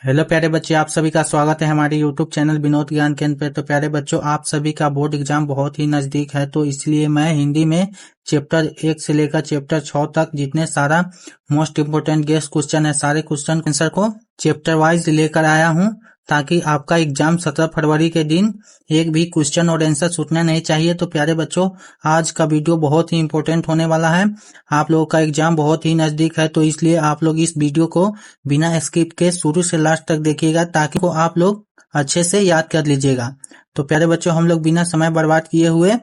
Hello प्यारे बच्चे, आप सभी का स्वागत है हमारे यूट्यूब चैनल विनोद ज्ञान केंद्र पे। तो प्यारे बच्चों, आप सभी का बोर्ड एग्जाम बहुत ही नजदीक है, तो इसलिए मैं हिंदी में चैप्टर 1 से लेकर चैप्टर 6 तक जितने सारा मोस्ट इम्पोर्टेंट गेस्ट क्वेश्चन है, सारे क्वेश्चन आंसर को चैप्टर वाइज लेकर आया हूं, ताकि आपका एग्जाम 17 फरवरी के दिन एक भी क्वेश्चन और आंसर छूटना नहीं चाहिए। तो प्यारे बच्चों, आज का वीडियो बहुत ही इंपॉर्टेंट होने वाला है। आप लोगों का एग्जाम बहुत ही नजदीक है, तो इसलिए आप लोग इस वीडियो को बिना स्किप के शुरू से लास्ट तक देखिएगा, ताकि वो आप लोग अच्छे से याद कर लीजिएगा। तो प्यारे बच्चों, हम लोग बिना समय बर्बाद किए हुए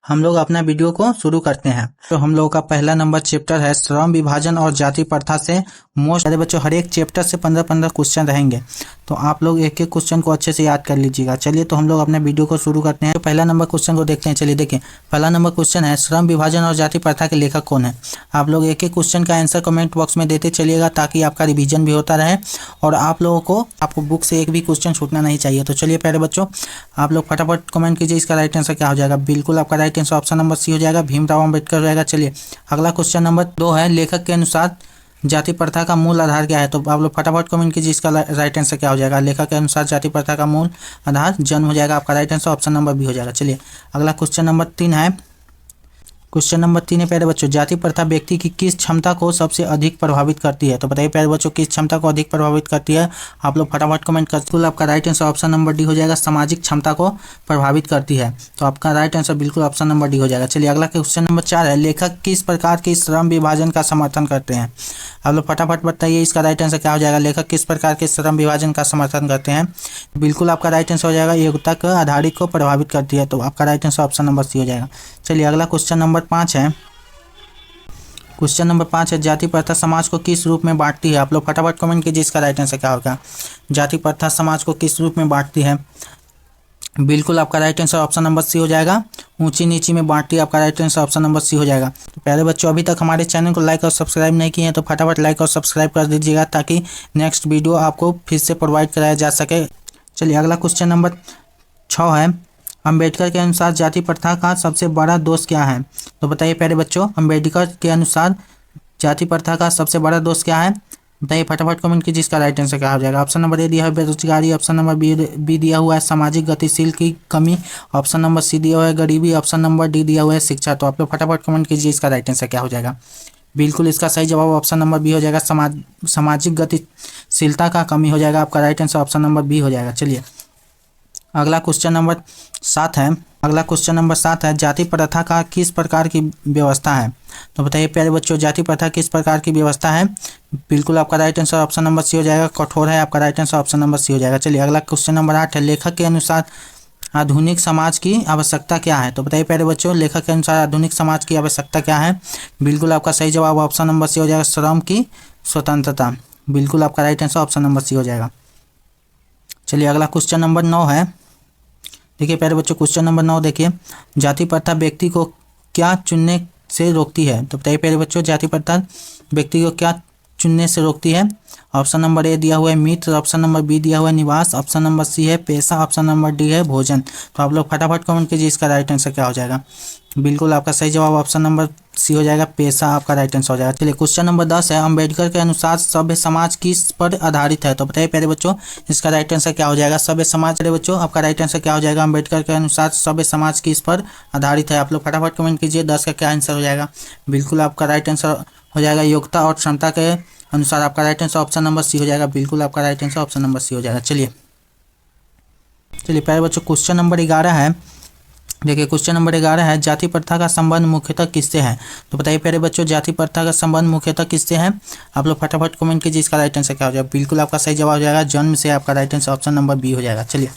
हम लोग अपना वीडियो को शुरू करते हैं। तो हम लोगों का पहला नंबर चैप्टर है श्रम विभाजन और जाति प्रथा से मोस्ट। प्यारे बच्चों, हर एक चैप्टर से 15-15 क्वेश्चन रहेंगे, तो आप लोग एक एक क्वेश्चन को अच्छे से याद कर लीजिएगा। चलिए, तो हम लोग अपने वीडियो को शुरू करते हैं। तो पहला नंबर क्वेश्चन को देखते हैं। चलिए देखिए, पहला नंबर क्वेश्चन है श्रम विभाजन और जाति प्रथा के लेखक कौन है। आप लोग एक एक क्वेश्चन का आंसर कमेंट बॉक्स में देते चलिएगा, ताकि आपका रिवीजन भी होता रहे और आप लोगों को आपको बुक से एक भी क्वेश्चन छूटना नहीं चाहिए। तो चलिए प्यारे बच्चों, आप लोग फटाफट कमेंट कीजिए इसका राइट आंसर क्या हो जाएगा। बिल्कुल आपका right answer option number C हो जाएगा, भीमराव अम्बेडकर हो जाएगा। चलिए अगला क्वेश्चन नंबर 2 है, लेखक के अनुसार जाति प्रथा का मूल आधार क्या है। तो आप लोग फटाफट कमेंट कीजिए इसका राइट आंसर क्या हो जाएगा। लेखक के अनुसार जाति प्रथा का मूल आधार जन्म हो जाएगा, आपका right answer option number B हो जाएगा। चलिए अगला क्वेश्चन नंबर 3 है। क्वेश्चन नंबर 3 है प्यारे बच्चों, जाति प्रथा व्यक्ति की किस क्षमता को सबसे अधिक प्रभावित करती है। तो बताइए प्यारे बच्चों, किस क्षमता को अधिक प्रभावित करती है। आप लोग फटाफट कमेंट कर। बिल्कुल आपका right answer option number D हो जाएगा, सामाजिक क्षमता को प्रभावित करती है। तो आपका राइट आंसर बिल्कुल ऑप्शन नंबर डी हो जाएगा। चलिए अगला क्वेश्चन नंबर 4 है, लेखक किस प्रकार के श्रम विभाजन का समर्थन करते हैं। आप लोग फटाफट बताइए इसका राइट आंसर क्या हो जाएगा। लेखक किस प्रकार के श्रम विभाजन का समर्थन करते हैं। बिल्कुल आपका राइट आंसर हो जाएगा, योग्यता के आधारित को प्रभावित करती है। तो आपका right answer option number C हो जाएगा। चलिए अगला क्वेश्चन नंबर 5 है। क्वेश्चन नंबर 5 है, जाति प्रथा समाज को किस रूप में बांटती है। आप लोग फटाफट कमेंट कीजिए इसका राइट आंसर क्या होगा। जाति प्रथा समाज को किस रूप में बांटती है। बिल्कुल आपका right answer option number C हो जाएगा, ऊंची नीची में बांटती है। आपका right answer option number C हो जाएगा। तो प्यारे बच्चों, अभी तक हमारे चैनल को लाइक और सब्सक्राइब नहीं किए हैं, तो फटाफट लाइक और सब्सक्राइब कर दीजिएगा, ताकि नेक्स्ट वीडियो आपको फिर से प्रोवाइड कराया जा सके। चलिए अगला क्वेश्चन नंबर 6 है, अंबेडकर के अनुसार जाति प्रथा का सबसे बड़ा दोष क्या है। तो बताइए प्यारे बच्चों, अंबेडकर के अनुसार जाति प्रथा का सबसे बड़ा दोष क्या है। बताइए फटाफट कमेंट कीजिए इसका राइट आंसर क्या हो जाएगा। ऑप्शन नंबर ए दिया है बेरोजगारी, ऑप्शन नंबर बी दिया हुआ है सामाजिक गतिशील की कमी, ऑप्शन नंबर सी दिया हुआ है गरीबी, ऑप्शन नंबर डी दिया हुआ है शिक्षा। तो आप लोग फटाफट कमेंट कीजिए इसका राइट आंसर क्या हो जाएगा। बिल्कुल इसका सही जवाब ऑप्शन नंबर बी हो जाएगा, सामाजिक गतिशीलता का कमी हो जाएगा। आपका right answer option number B हो जाएगा। चलिए अगला क्वेश्चन नंबर 7 है। अगला क्वेश्चन नंबर 7 है, जाति प्रथा का किस प्रकार की व्यवस्था है। तो बताइए प्यारे बच्चों, जाति प्रथा किस प्रकार की व्यवस्था है। बिल्कुल आपका right answer option number C हो जाएगा, कठोर है। आपका right answer option number C हो जाएगा। चलिए अगला क्वेश्चन नंबर 8 है, लेखक के अनुसार आधुनिक समाज की आवश्यकता क्या है। तो बताइए प्यारे बच्चों, लेखक के अनुसार आधुनिक समाज की आवश्यकता क्या है। बिल्कुल आपका सही जवाब ऑप्शन नंबर सी हो जाएगा, श्रम की स्वतंत्रता। बिल्कुल आपका right answer option number C हो जाएगा। चलिए अगला क्वेश्चन नंबर 9 है। देखिए प्यारे बच्चों, क्वेश्चन नंबर 9 देखिए, जाति प्रथा व्यक्ति को क्या चुनने से रोकती है। तो बताइए प्यारे बच्चों, जाति प्रथा व्यक्ति को क्या चुनने से रोकती है। ऑप्शन नंबर ए दिया हुआ है मित्र, ऑप्शन नंबर बी दिया हुआ है निवास, ऑप्शन नंबर सी है पेशा, ऑप्शन नंबर डी है भोजन। तो आप लोग फटाफट कमेंट कीजिए इसका राइट आंसर क्या हो जाएगा। बिल्कुल आपका सही जवाब ऑप्शन नंबर सी हो जाएगा, पेशा आपका राइट आंसर हो जाएगा। चलिए क्वेश्चन नंबर 10 है, अंबेडकर के अनुसार सभ्य समाज किस पर आधारित है। तो बताइए प्यारे बच्चों, इसका राइट आंसर क्या हो जाएगा। सभ्य समाज। प्यारे बच्चों, आपका राइट आंसर क्या हो जाएगा। अंबेडकर के अनुसार सभ्य समाज किस पर आधारित है। आप लोग फटाफट कमेंट कीजिए 10 का क्या आंसर हो जाएगा। बिल्कुल आपका राइट आंसर हो जाएगा, योग्यता और क्षमता के अनुसार। आपका right answer option number C हो जाएगा। बिल्कुल आपका right answer option number C हो जाएगा। चलिए प्यारे बच्चों, क्वेश्चन नंबर 11 है। देखिए क्वेश्चन नंबर 11 है, जाति प्रथा का संबंध मुख्यतः किससे है। तो बताइए प्यारे बच्चों, जाति प्रथा का संबंध मुख्यतः किससे है। आप लोग फटाफट कमेंट कीजिए इसका राइट आंसर क्या हो जाएगा। बिल्कुल आपका सही जवाब हो जाएगा, जन्म से। आपका right answer option number B हो जाएगा। चलिए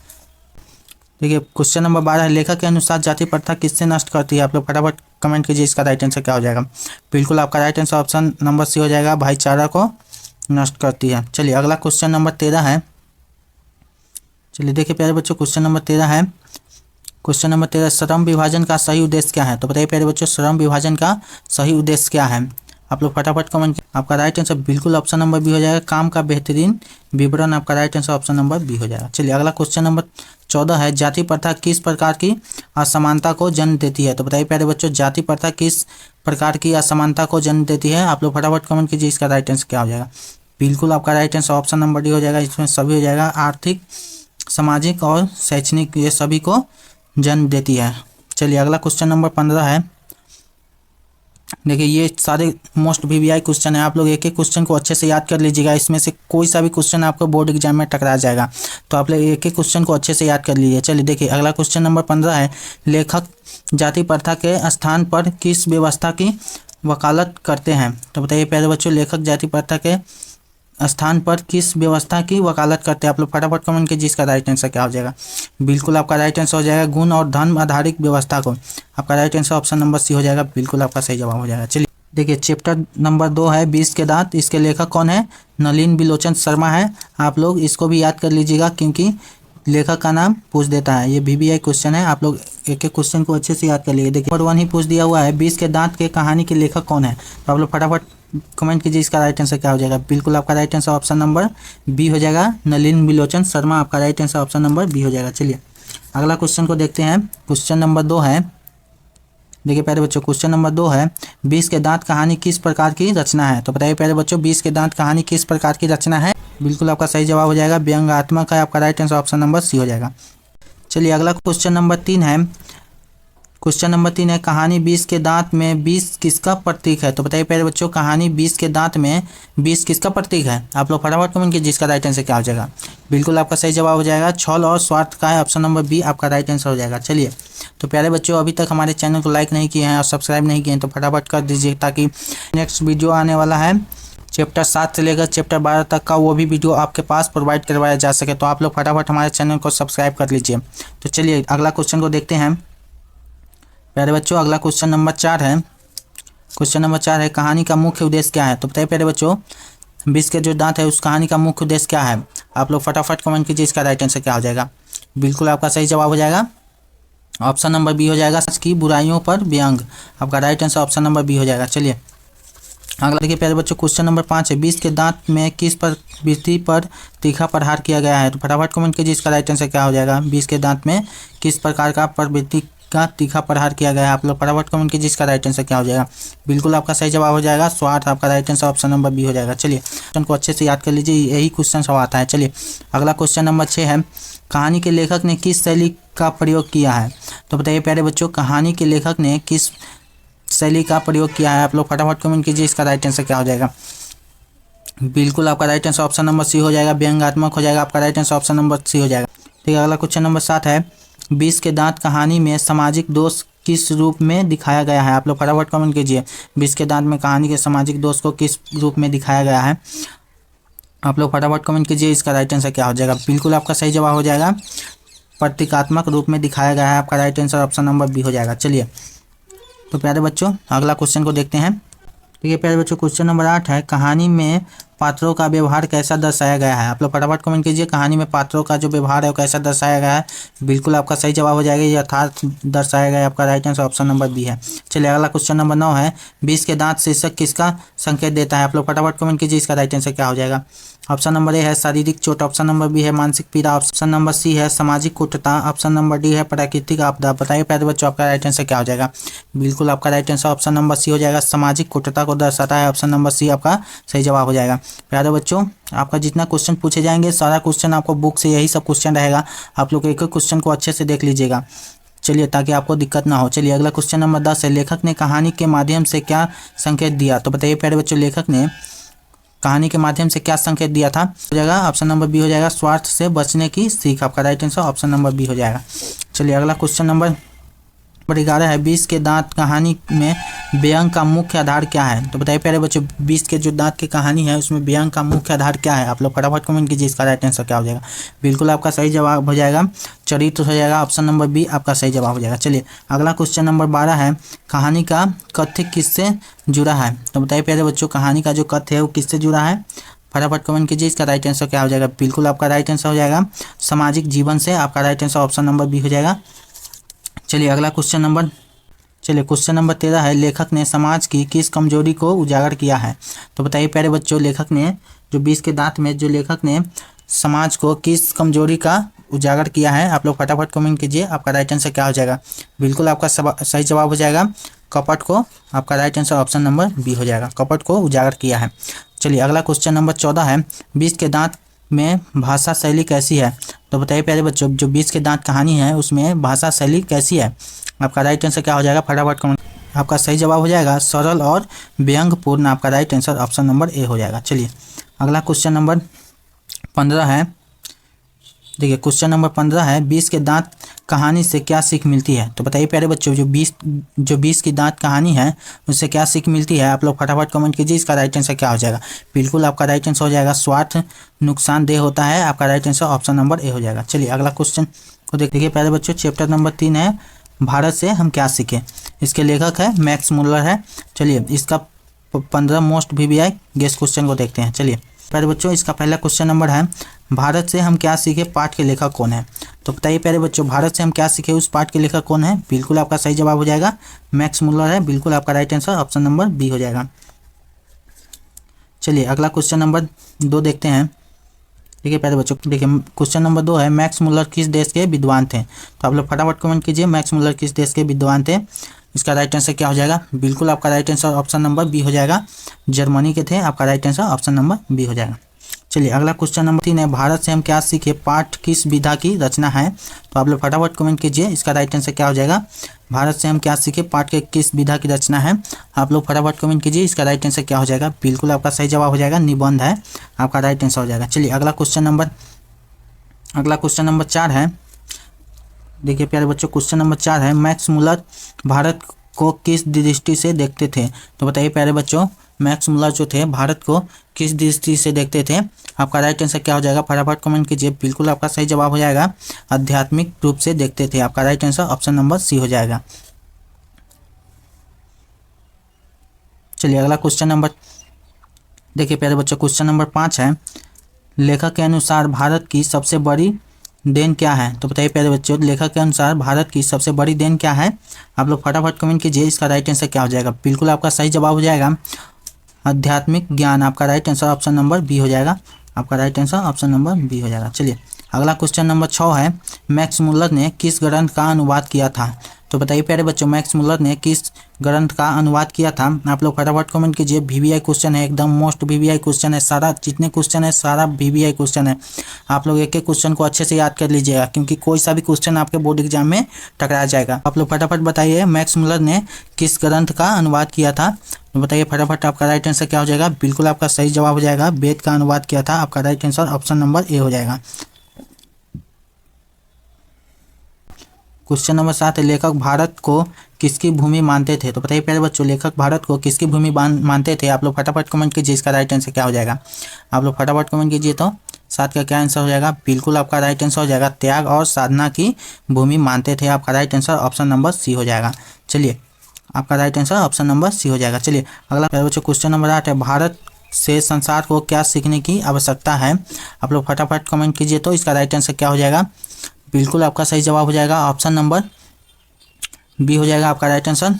देखिए क्वेश्चन नंबर 12 है, लेखक के अनुसार जाति प्रथा किससे नष्ट करती है। आप लोग फटाफट कमेंट कीजिए इसका राइट आंसर क्या हो जाएगा। बिल्कुल आपका right answer option number C हो जाएगा, भाईचारा को नष्ट करती है। चलिए अगला क्वेश्चन नंबर 13 है। चलिए देखिए प्यारे बच्चों, क्वेश्चन नंबर 13 है। क्वेश्चन नंबर 13, श्रम विभाजन का सही उद्देश्य क्या है। तो बताइए प्यारे बच्चों, श्रम विभाजन का सही उद्देश्य क्या है। आप लोग फटाफट कमेंट। आपका राइट आंसर बिल्कुल ऑप्शन नंबर बी हो जाएगा, काम का बेहतरीन विवरण। आपका right answer option number B हो जाएगा। चलिए अगला क्वेश्चन नंबर 14 है, जाति प्रथा किस प्रकार की असमानता को जन्म देती है। तो बताइए प्यारे बच्चों, जाति प्रथा किस प्रकार की असमानता को जन्म देती है। आप लोग फटाफट कमेंट कीजिए इसका राइट आंसर क्या हो जाएगा। बिल्कुल आपका right answer option number D हो जाएगा। इसमें सभी हो जाएगा, आर्थिक, सामाजिक और शैक्षणिक, ये सभी को जन्म देती है। चलिए अगला क्वेश्चन नंबर 15 है। देखिए ये सारे मोस्ट वीवीआई क्वेश्चन है, आप लोग एक एक क्वेश्चन को अच्छे से याद कर लीजिएगा। इसमें से कोई सा भी क्वेश्चन आपको बोर्ड एग्जाम में टकरा जाएगा, तो आप लोग एक एक क्वेश्चन को अच्छे से याद कर लीजिए। चलिए देखिए अगला क्वेश्चन नंबर 15 है। लेखक जाति प्रथा के स्थान पर किस व्यवस्था की वकालत करते हैं? तो बताइए प्यारे बच्चों, लेखक जाति प्रथा के स्थान पर किस व्यवस्था की वकालत करते हैं? आप लोग फटाफट कमेंट कीजिए, इसका राइट आंसर क्या हो जाएगा। बिल्कुल आपका राइट आंसर हो जाएगा गुण और धर्म आधारित व्यवस्था को। आपका right answer option number C हो जाएगा, बिल्कुल आपका सही जवाब हो जाएगा। चलिए देखिए चैप्टर नंबर 2 है 20 के दांत। इसके लेखक कौन है? नलिन बिलोचन शर्मा है। आप लोग इसको भी याद कर लीजिएगा, क्योंकि लेखक का नाम पूछ देता है। ये वीवीआई क्वेश्चन है, आप लोग एक एक क्वेश्चन को अच्छे से याद कर लीजिए। देखिए नंबर 1 ही पूछ दिया हुआ है, 20 के दांत के कहानी के लेखक कौन है? तो आप लोग फटाफट कमेंट कीजिए, इसका राइट आंसर क्या हो जाएगा। बिल्कुल आपका right answer option number B हो जाएगा, नलिन बिलोचन शर्मा। आपका right answer option number B हो जाएगा। चलिए अगला क्वेश्चन को देखते हैं। क्वेश्चन नंबर 2 है, देखिए प्यारे बच्चों क्वेश्चन नंबर 2 है, 20 के दांत कहानी किस प्रकार की रचना है? तो बताइए प्यारे बच्चों, 20 के दांत कहानी किस प्रकार की रचना है? बिल्कुल आपका सही जवाब हो जाएगा, व्यंग्यात्मक है। आपका right answer option number C हो जाएगा। चलिए अगला क्वेश्चन नंबर 3 है। क्वेश्चन नंबर 3 है, कहानी 20 के दांत में 20 किसका प्रतीक है? तो बताइए प्यारे बच्चों, कहानी 20 के दांत में 20 किसका प्रतीक है? आप लोग फटाफट कमेंट कीजिए, जिसका राइट आंसर क्या हो जाएगा। बिल्कुल आपका सही जवाब हो जाएगा, छल और स्वार्थ का है। ऑप्शन नंबर बी आपका राइट आंसर हो जाएगा। चलिए तो प्यारे बच्चों, अभी तक हमारे चैनल को लाइक नहीं किए हैं और सब्सक्राइब नहीं किए हैं तो फटाफट कर दीजिए, ताकि नेक्स्ट वीडियो आने वाला है चैप्टर 7 से लेकर चैप्टर 12 तक का, वो भी वीडियो आपके पास प्रोवाइड करवाया जा सके। तो आप लोग फटाफट हमारे चैनल को सब्सक्राइब कर लीजिए। तो चलिए अगला क्वेश्चन को देखते हैं प्यारे बच्चों। अगला क्वेश्चन नंबर 4 है। क्वेश्चन नंबर 4 है, कहानी का मुख्य उद्देश्य क्या है? तो बताइए प्यारे बच्चों, 20 के जो दांत है उस कहानी का मुख्य उद्देश्य क्या है? आप लोग फटाफट कमेंट कीजिए, इसका राइट आंसर क्या हो जाएगा। बिल्कुल आपका सही जवाब हो जाएगा, ऑप्शन नंबर बी हो जाएगा, सच की बुराइयों पर व्यंग। आपका right answer option number B हो जाएगा। चलिए अगला देखिए प्यारे बच्चों, क्वेश्चन नंबर 5 है, 20 के दांत में किस प्रवृत्ति पर तीखा प्रहार किया गया है? तो फटाफट कमेंट कीजिए, इसका राइट आंसर क्या हो जाएगा। 20 के दांत में किस प्रकार का प्रवृत्ति का तीखा प्रहार किया गया है? आप लोग फटाफट कमेंट कीजिए, इसका राइट आंसर क्या हो जाएगा। बिल्कुल आपका सही जवाब हो जाएगा, स्वार्थ। आपका right answer option number B हो जाएगा। चलिए क्वेश्चन को अच्छे से याद कर लीजिए, यही क्वेश्चन सब आता है। चलिए अगला क्वेश्चन नंबर 6 है, कहानी के लेखक ने किस शैली का प्रयोग किया है? तो बताइए प्यारे बच्चों, कहानी के लेखक ने किस शैली का प्रयोग किया है? आप लोग फटाफट कमेंट कीजिए, इसका राइट आंसर क्या हो जाएगा। बिल्कुल आपका right answer option number C हो जाएगा, व्यंग्यात्मक हो जाएगा। आपका right answer option number C हो जाएगा। ठीक है अगला क्वेश्चन नंबर 7 है, 20 के दांत कहानी में सामाजिक दोष किस रूप में दिखाया गया है? आप लोग फटाफट कमेंट कीजिए, 20 के दांत में कहानी के सामाजिक दोष को किस रूप में दिखाया गया है? आप लोग फटाफट कमेंट कीजिए, इसका राइट आंसर क्या हो जाएगा। बिल्कुल आपका सही जवाब हो जाएगा, प्रतीकात्मक रूप में दिखाया गया है। आपका right answer option number B हो जाएगा। चलिए तो प्यारे बच्चों अगला क्वेश्चन को देखते हैं। ठीक है प्यारे बच्चों, क्वेश्चन नंबर 8 है, कहानी में पात्रों का व्यवहार कैसा दर्शाया गया है? आप लोग फटाफट कमेंट कीजिए, कहानी में पात्रों का जो व्यवहार है वो कैसा दर्शाया गया है? बिल्कुल आपका सही जवाब हो जाएगा, यथार्थ दर्शाया गया है। आपका right answer option number B है। चलिए अगला क्वेश्चन नंबर 9 है, 20 के दांत शीर्षक किसका संकेत देता है? आप लोग फटाफट कमेंट कीजिए, इसका राइट आंसर क्या हो जाएगा। ऑप्शन नंबर ए है शारीरिक चोट, ऑप्शन नंबर बी है मानसिक पीड़ा, ऑप्शन नंबर सी है सामाजिक कुटता, ऑप्शन नंबर डी है प्राकृतिक आपदा। बताइए प्यारे बच्चों, आपका राइट आंसर क्या हो जाएगा। बिल्कुल आपका right answer option number C हो जाएगा, सामाजिक कुटता को दर्शाता है। ऑप्शन नंबर सी आपका सही जवाब हो जाएगा। प्यारे बच्चों, आपका जितना क्वेश्चन पूछे जाएंगे सारा क्वेश्चन आपको बुक से यही सब क्वेश्चन रहेगा। आप लोग एक एक क्वेश्चन को अच्छे से देख लीजिएगा, चलिए, ताकि आपको दिक्कत ना हो। चलिए अगला क्वेश्चन नंबर 10 है, लेखक ने कहानी के माध्यम से क्या संकेत दिया? तो बताइए प्यारे बच्चों, लेखक ने कहानी के माध्यम से क्या संकेत दिया था? हो जाएगा ऑप्शन नंबर बी हो जाएगा, स्वार्थ से बचने की सीख। आपका right answer option number B हो जाएगा। चलिए अगला क्वेश्चन नंबर 11 है, 20 के दांत कहानी में व्यंग का मुख्य आधार क्या है? तो बताइए प्यारे बच्चों, 20 के जो दांत की कहानी है उसमें व्यंग का मुख्य आधार क्या है? आप लोग फटाफट कमेंट कीजिए, इसका राइट आंसर क्या हो जाएगा। बिल्कुल आपका सही जवाब हो जाएगा, चरित्र हो जाएगा। ऑप्शन नंबर बी आपका सही जवाब हो जाएगा। चलिए अगला क्वेश्चन नंबर 12 है, कहानी का कथ्य किससे जुड़ा है? तो बताइए प्यारे बच्चों, कहानी का जो कथ्य है वो किससे जुड़ा है? फटाफट कमेंट कीजिए, इसका राइट आंसर क्या हो जाएगा। बिल्कुल आपका राइट आंसर हो जाएगा सामाजिक जीवन से। आपका right answer option number B हो जाएगा। चलिए अगला क्वेश्चन नंबर 13 है, लेखक ने समाज की किस कमजोरी को उजागर किया है? तो बताइए प्यारे बच्चों, लेखक ने जो 20 के दांत में जो लेखक ने समाज को किस कमजोरी का उजागर किया है? आप लोग फटाफट कमेंट कीजिए, आपका राइट आंसर क्या हो जाएगा। बिल्कुल आपका सही जवाब हो जाएगा, कपट को। आपका right answer option number B हो जाएगा, कपट को उजागर किया है। चलिए अगला क्वेश्चन नंबर 14 है, 20 के दांत में भाषा शैली कैसी है? तो बताइए प्यारे बच्चों, जो 20 के दांत कहानी है उसमें भाषा शैली कैसी है? आपका राइट आंसर क्या हो जाएगा? फटाफट कमेंट। आपका सही जवाब हो जाएगा सरल और व्यंग्यपूर्ण। आपका right answer option number A हो जाएगा। चलिए अगला क्वेश्चन नंबर 15 है। देखिए क्वेश्चन नंबर 15 है, 20 के दांत कहानी से क्या सीख मिलती है? तो बताइए प्यारे बच्चों, जो 20 की दांत कहानी है उससे क्या सीख मिलती है? आप लोग फटाफट कमेंट कीजिए। इसका राइट आंसर क्या हो जाएगा? बिल्कुल आपका राइट आंसर हो जाएगा स्वार्थ नुकसानदेह होता है। आपका right answer option number A हो जाएगा। चलिए अगला क्वेश्चन को देखिए प्यारे बच्चों, चैप्टर नंबर 3 है, भारत से हम क्या सीखें। इसके लेखक है मैक्स मुलर है। चलिए इसका 15 मोस्ट VBI गेस क्वेश्चन को देखते हैं। चलिए प्यारे बच्चों, इसका पहला क्वेश्चन नंबर है, भारत से हम क्या सीखे पाठ के लेखक कौन है? तो बताइए प्यारे बच्चों, भारत से हम क्या सीखे उस पाठ के लेखक कौन है? बिल्कुल आपका सही जवाब हो जाएगा मैक्स मुलर है। बिल्कुल आपका right answer option number B हो जाएगा। चलिए अगला क्वेश्चन नंबर 2 देखते हैं। देखिए प्यारे बच्चों, देखिए क्वेश्चन नंबर 2 है, मैक्स मुलर किस देश के विद्वान थे? तो आप लोग फटाफट कमेंट कीजिए, मैक्स मुलर किस देश के विद्वान थे? इसका राइट आंसर क्या हो जाएगा? बिल्कुल आपका right answer option number B हो जाएगा, जर्मनी के थे। आपका right answer option number B हो जाएगा। चलिए अगला क्वेश्चन नंबर 3 है, भारत से हम क्या सीखे पाठ किस विधा की रचना है? तो आप लोग फटाफट कमेंट कीजिए। इसका राइट आंसर क्या हो जाएगा? भारत से हम क्या सीखे पाठ के किस विधा की रचना है? आप लोग फटाफट कमेंट कीजिए। इसका राइट आंसर क्या हो जाएगा? बिल्कुल आपका सही जवाब हो जाएगा निबंध है। आपका राइट आंसर हो जाएगा। चलिए अगला क्वेश्चन नंबर 4 है। देखिए प्यारे बच्चों, क्वेश्चन नंबर 4 है, मैक्स मुलर भारत को किस दृष्टि से देखते थे? तो बताइए प्यारे बच्चों, मैक्स मुलर जो थे भारत को किस दृष्टि से देखते थे? आपका राइट आंसर क्या हो जाएगा? फटाफट कमेंट कीजिए। बिल्कुल आपका सही जवाब हो जाएगा आध्यात्मिक रूप से देखते थे। आपका right answer option number C हो जाएगा। चलिए अगला क्वेश्चन नंबर देखिए प्यारे बच्चों, क्वेश्चन नंबर 5 है, लेखक के अनुसार भारत की सबसे बड़ी देन क्या है? तो बताइए प्यारे बच्चों, लेखक के अनुसार भारत की सबसे बड़ी देन क्या है? आप लोग फटाफट कमेंट कीजिए। इसका राइट आंसर क्या हो जाएगा? बिल्कुल आपका सही जवाब हो जाएगा आध्यात्मिक ज्ञान। आपका right answer option number B हो जाएगा। आपका right answer option number B हो जाएगा। चलिए अगला क्वेश्चन नंबर 6 है, मैक्स मुलर ने किस ग्रंथ का अनुवाद किया था? तो बताइए प्यारे बच्चों, मैक्स मुलर ने किस ग्रंथ का अनुवाद किया था? आप लोग फटाफट कमेंट कीजिए। VBI क्वेश्चन है, एकदम मोस्ट VBI क्वेश्चन है। सारा जितने क्वेश्चन है सारा VBI क्वेश्चन है। आप लोग एक एक क्वेश्चन को अच्छे से याद कर लीजिएगा, क्योंकि कोई सा भी क्वेश्चन आपके बोर्ड एग्जाम में टकरा जाएगा। आप लोग फटाफट बताइए, मैक्स मुलर ने किस ग्रंथ का अनुवाद किया था? तो बताइए फटाफट आपका राइट आंसर क्या हो जाएगा? बिल्कुल आपका सही जवाब हो जाएगा वेद का अनुवाद किया था। आपका right answer option number A हो जाएगा। क्वेश्चन नंबर 7 है, लेखक भारत को किसकी भूमि मानते थे? तो बताइए प्यारे बच्चों, लेखक भारत को किसकी भूमि मानते थे? आप लोग फटाफट कमेंट कीजिए। इसका राइट आंसर क्या हो जाएगा? आप लोग फटाफट कमेंट कीजिए। तो 7 का क्या आंसर हो जाएगा? बिल्कुल आपका राइट आंसर हो जाएगा त्याग और साधना की भूमि मानते थे। आपका right answer option number C हो जाएगा। चलिए आपका right answer option number C हो जाएगा। चलिए अगला प्यारे बच्चों, क्वेश्चन नंबर 8 है, भारत से संसार को क्या सीखने की आवश्यकता है? आप लोग फटाफट कमेंट कीजिए। तो इसका राइट आंसर क्या हो जाएगा? बिल्कुल आपका सही जवाब हो जाएगा ऑप्शन नंबर बी हो जाएगा। आपका राइट आंसर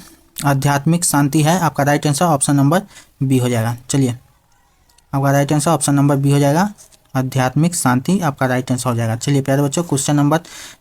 आध्यात्मिक शांति है। आपका right answer option number B हो जाएगा। चलिए आपका right answer option number B हो जाएगा, आध्यात्मिक शांति। आपका राइट आंसर हो जाएगा। चलिए प्यारे बच्चों, क्वेश्चन नंबर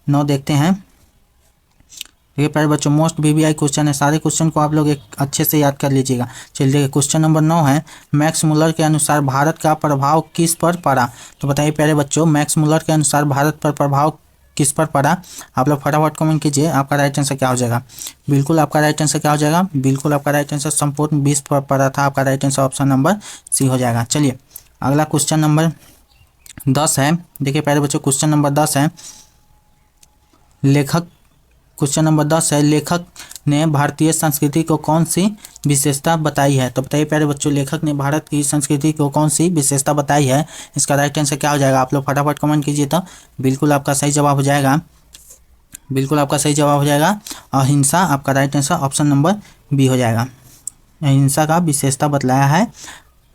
9 देखते हैं। देखिए प्यारे बच्चों, मोस्ट VBI क्वेश्चन है। सारे क्वेश्चन को आप लोग एक अच्छे से याद कर लीजिएगा। चलिए देखिए क्वेश्चन नंबर 9 है, मैक्स मुलर के अनुसार भारत का प्रभाव किस पर पड़ा? तो बताइए प्यारे बच्चों, मैक्स मुलर के अनुसार भारत पर प्रभाव किस पर पड़ा? आप लोग फटाफट कमेंट कीजिए। आपका राइट आंसर क्या हो जाएगा? बिल्कुल आपका राइट आंसर क्या हो जाएगा? बिल्कुल आपका राइट आंसर संपूर्ण विश्व पर पड़ा था। आपका right answer option number C हो जाएगा। चलिए अगला क्वेश्चन नंबर 10 है। देखिए प्यारे बच्चों, क्वेश्चन नंबर 10 है, क्वेश्चन नंबर 10 है, लेखक ने भारतीय संस्कृति को कौन सी विशेषता बताई है? तो बताइए प्यारे बच्चों, लेखक ने भारत की संस्कृति को कौन सी विशेषता बताई है? इसका राइट आंसर क्या हो जाएगा? आप लोग फटाफट कमेंट कीजिए। तो बिल्कुल आपका सही जवाब हो जाएगा, बिल्कुल आपका सही जवाब हो जाएगा अहिंसा। आपका right answer option number B हो जाएगा। अहिंसा का विशेषता बतलाया है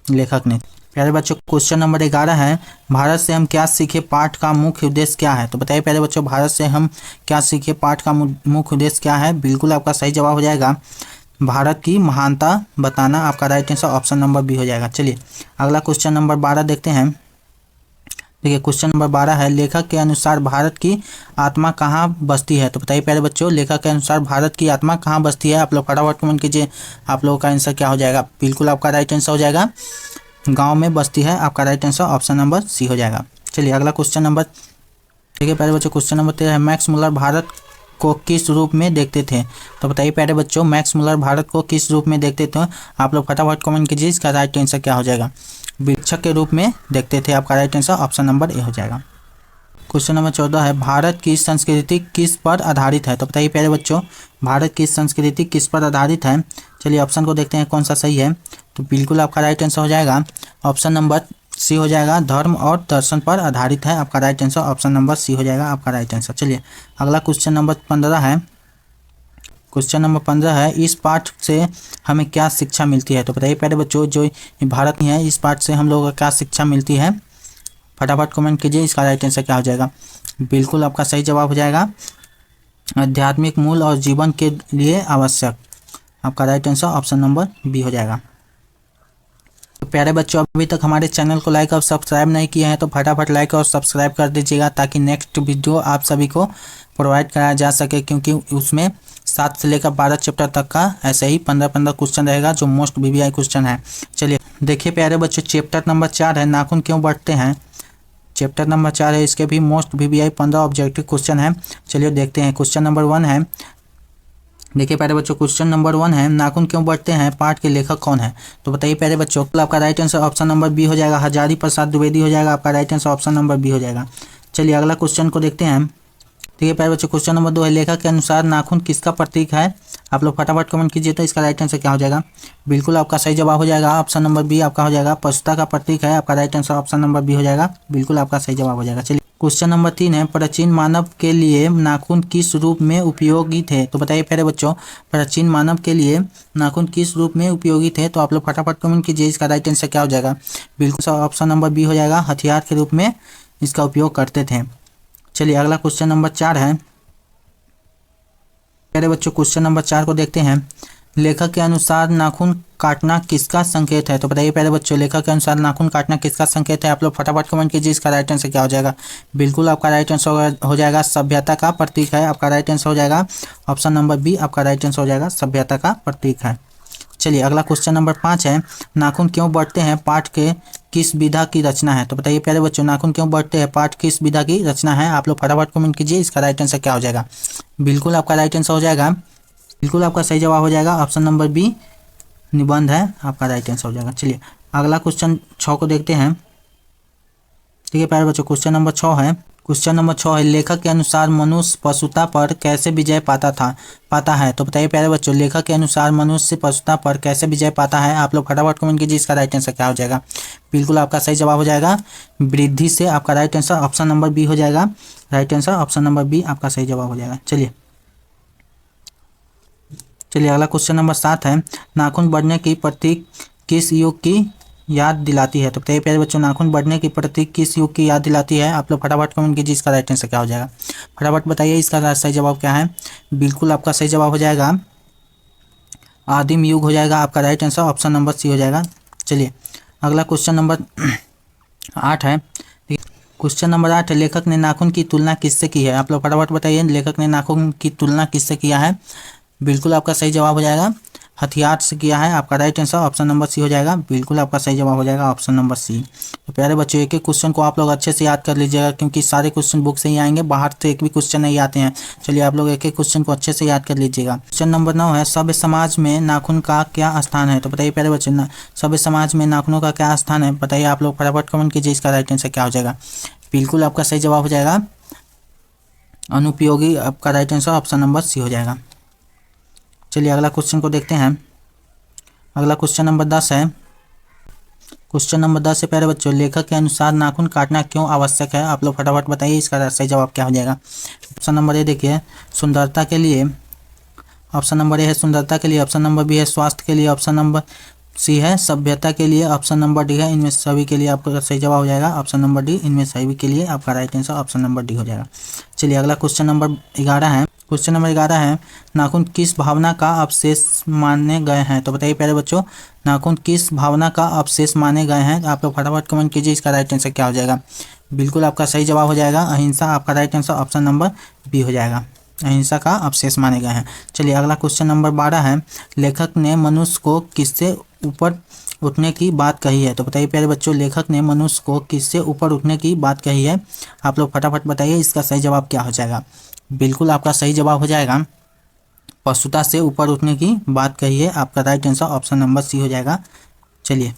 लेखक ने। प्यारे बच्चों, क्वेश्चन नंबर 11 है, भारत से हम क्या सीखे पाठ का मुख्य उद्देश्य क्या है? तो बताइए प्यारे बच्चों, भारत से हम क्या सीखे पाठ का मुख्य उद्देश्य क्या है? बिल्कुल आपका सही जवाब हो जाएगा भारत की महानता बताना। आपका right answer option number B हो जाएगा। चलिए अगला क्वेश्चन नंबर 12 देखते हैं। देखिए क्वेश्चन नंबर 12 है, लेखक के अनुसार भारत की आत्मा कहाँ बसती है? तो बताइए प्यारे बच्चों, लेखक के अनुसार भारत की आत्मा कहाँ बसती है? आप लोग फटाफट कमेंट कीजिए। आप लोगों का आंसर क्या हो जाएगा? बिल्कुल आपका राइट आंसर हो जाएगा गांव में बस्ती है, आपका right answer option number C हो जाएगा। चलिए अगला क्वेश्चन नंबर, देखिए प्यारे बच्चों क्वेश्चन नंबर 13 है, मैक्स मुलर भारत को किस रूप में देखते थे? तो बताइए प्यारे बच्चों, मैक्स मुलर भारत को किस रूप में देखते थे? आप लोग फटाफट कमेंट कीजिए, इसका राइट आंसर क्या हो जाएगा? भिक्षक के रूप में देखते थे, आपका right answer option number A हो जाएगा। क्वेश्चन नंबर 14 है, भारत की संस्कृति किस पर आधारित है? तो बताइए प्यारे बच्चों, भारत की संस्कृति किस पर आधारित है? चलिए ऑप्शन को देखते हैं कौन सा सही है। तो बिल्कुल आपका राइट आंसर हो जाएगा ऑप्शन नंबर सी हो जाएगा, धर्म और दर्शन पर आधारित है, आपका right answer option number C हो जाएगा आपका राइट आंसर। चलिए अगला क्वेश्चन नंबर 15 है, क्वेश्चन नंबर 15 है, इस पाठ से हमें क्या शिक्षा मिलती है? तो बताइए प्यारे बच्चों, जो भारत में है, इस पाठ से हम लोगों को क्या शिक्षा मिलती है? फटाफट कमेंट कीजिए, इसका राइट आंसर क्या हो जाएगा? बिल्कुल आपका सही जवाब हो जाएगा, आध्यात्मिक मूल और जीवन के लिए आवश्यक, आपका right answer option number B हो जाएगा। तो प्यारे बच्चों, अभी तक हमारे चैनल को लाइक और सब्सक्राइब नहीं किए हैं तो फटाफट लाइक और सब्सक्राइब कर दीजिएगा, ताकि नेक्स्ट वीडियो आप सभी को प्रोवाइड कराया जा सके, क्योंकि उसमें 7 से लेकर 12 चैप्टर तक का ऐसे ही 15-15 क्वेश्चन रहेगा, जो मोस्ट वीवीआई क्वेश्चन है। चलिए देखिए प्यारे बच्चों, चैप्टर नंबर 4 है, नाखून क्यों बढ़ते हैं? चैप्टर नंबर 4 है, इसके भी मोस्ट वीवीआई 15 ऑब्जेक्टिव क्वेश्चन है। चलिए देखते हैं, क्वेश्चन नंबर 1 है, देखिए प्यारे बच्चों क्वेश्चन नंबर 1 है, नाखून क्यों बढ़ते हैं पाठ के लेखक कौन है? तो बताइए प्यारे बच्चों, आपका right answer option number B हो जाएगा, हजारी प्रसाद द्विवेदी हो जाएगा, आपका right answer option number B हो जाएगा। चलिए अगला क्वेश्चन को देखते हैं, देखिए प्यारे बच्चों क्वेश्चन नंबर 2 है, लेखक के अनुसार नाखून किसका प्रतीक है? आप लोग फटाफट कमेंट कीजिए, तो इसका राइट आंसर क्या हो जाएगा? बिल्कुल आपका सही जवाब हो जाएगा, ऑप्शन नंबर बी आपका हो जाएगा, पशुता का प्रतीक है, आपका right answer option number B हो जाएगा, बिल्कुल आपका सही जवाब हो जाएगा। चलिए क्वेश्चन नंबर 3 है, प्राचीन मानव के लिए नाखून किस रूप में उपयोगी थे? तो बताइए प्यारे बच्चों, प्राचीन मानव के लिए नाखून किस रूप में उपयोगी थे? तो आप लोग फटाफट कमेंट कीजिए, इसका राइट आंसर क्या हो जाएगा? बिल्कुल ऑप्शन नंबर बी हो जाएगा, हथियार के रूप में इसका उपयोग करते थे। चलिए अगला क्वेश्चन नंबर 4 है, प्यारे बच्चों क्वेश्चन नंबर 4 को देखते हैं, लेखक के अनुसार नाखून काटना किसका संकेत है? तो बताइए प्यारे बच्चों, लेखक के अनुसार नाखून काटना किसका संकेत है? आप लोग फटाफट कमेंट कीजिए, इसका राइट आंसर क्या हो जाएगा? बिल्कुल आपका राइट आंसर हो जाएगा, सभ्यता का प्रतीक है, आपका राइट आंसर हो जाएगा ऑप्शन नंबर बी, आपका राइट आंसर हो जाएगा, सभ्यता का प्रतीक है। चलिए अगला क्वेश्चन नंबर 5 है, नाखून क्यों बढ़ते हैं पाठ के किस विधा की रचना है? तो बताइए प्यारे बच्चों, नाखून क्यों बढ़ते हैं पाठ किस विधा की रचना है? आप लोग फटाफट कमेंट कीजिए, इसका राइट आंसर क्या हो जाएगा? बिल्कुल आपका राइट आंसर हो जाएगा, बिल्कुल आपका सही जवाब हो जाएगा, ऑप्शन नंबर बी निबंध है, आपका राइट आंसर हो जाएगा। चलिए अगला क्वेश्चन 6 को देखते हैं, ठीक है प्यारे बच्चों क्वेश्चन नंबर 6 है, क्वेश्चन नंबर 6 है, लेखक के अनुसार मनुष्य पशुता पर कैसे विजय पाता है? तो बताइए प्यारे बच्चों, लेखक के अनुसार मनुष्य पशुता पर कैसे विजय पाता है? आप लोग फटाफट कमेंट कीजिए, इसका राइट आंसर क्या हो जाएगा? बिल्कुल आपका सही जवाब हो जाएगा, वृद्धि से, आपका right answer option number B हो जाएगा, right answer option number B आपका सही जवाब हो जाएगा। चलिए अगला क्वेश्चन नंबर 7 है, नाखून बढ़ने की प्रतीक किस युग की याद दिलाती है? तो बताइए प्यारे बच्चों, नाखून बढ़ने की प्रतीक किस युग की याद दिलाती है? आप लोग फटाफट कमेंट कीजिए, इसका राइट आंसर क्या हो जाएगा? फटाफट बताइए, इसका सही जवाब क्या है? बिल्कुल आपका सही जवाब हो जाएगा, आदिम युग हो जाएगा, आपका right answer option number C हो जाएगा। चलिए अगला क्वेश्चन नंबर 8 है, क्वेश्चन नंबर 8 है, लेखक ने नाखून की तुलना किससे की है? आप लोग फटाफट बताइए, लेखक ने नाखून की तुलना किससे किया है? बिल्कुल आपका सही जवाब हो जाएगा, हथियार से किया है, आपका right answer option number C हो जाएगा, बिल्कुल आपका सही जवाब हो जाएगा ऑप्शन नंबर सी। तो प्यारे बच्चों, एक एक क्वेश्चन को आप लोग अच्छे से याद कर लीजिएगा, क्योंकि सारे क्वेश्चन बुक से ही आएंगे, बाहर से एक भी क्वेश्चन नहीं आते हैं। चलिए आप लोग एक एक क्वेश्चन को अच्छे से याद कर लीजिएगा। क्वेश्चन नंबर 9 है, सभ्य समाज में नाखून का क्या स्थान है? तो बताइए प्यारे बच्चों, सभ्य समाज में नाखूनों का क्या स्थान है? बताइए आप लोग फटाफट कमेंट कीजिए, इसका राइट आंसर क्या हो जाएगा? बिल्कुल आपका सही जवाब हो जाएगा, अनुपयोगी, आपका right answer option number C हो जाएगा। चलिए अगला क्वेश्चन को देखते हैं, अगला क्वेश्चन नंबर 10 है, क्वेश्चन नंबर 10 है प्यारे बच्चों, लेखक के अनुसार नाखून काटना क्यों आवश्यक है? आप लोग फटाफट बताइए, इसका सही जवाब क्या हो जाएगा? ऑप्शन नंबर ए देखिए, सुंदरता के लिए, ऑप्शन नंबर ए है सुंदरता के लिए, ऑप्शन नंबर बी है स्वास्थ्य के लिए, ऑप्शन नंबर सी है सभ्यता के लिए, ऑप्शन नंबर डी है इनमें सभी के लिए, आपका सही जवाब हो जाएगा ऑप्शन नंबर डी, इनमें सभी के लिए, आपका right answer option number D हो जाएगा। चलिए अगला क्वेश्चन नंबर 11 है, क्वेश्चन नंबर 11 है, नाखून किस भावना का अवशेष माने गए हैं? तो बताइए प्यारे बच्चों, नाखून किस भावना का अवशेष माने गए हैं? आप लोग फटाफट कमेंट कीजिए, इसका राइट आंसर क्या हो जाएगा? बिल्कुल आपका सही जवाब हो जाएगा अहिंसा, आपका right answer option number B हो जाएगा, अहिंसा का अवशेष माने गए हैं। चलिए अगला क्वेश्चन नंबर 12 है, लेखक ने मनुष्य को किससे ऊपर उठने की बात कही है। तो बताइए प्यारे बच्चों, लेखक ने मनुष्य को किससे ऊपर उठने की बात कही है? आप लोग फटाफट बताइए इसका सही जवाब क्या हो जाएगा। बिल्कुल आपका सही जवाब हो जाएगा पशुता से ऊपर उठने की बात कही है। आपका right answer option number C हो जाएगा। चलिए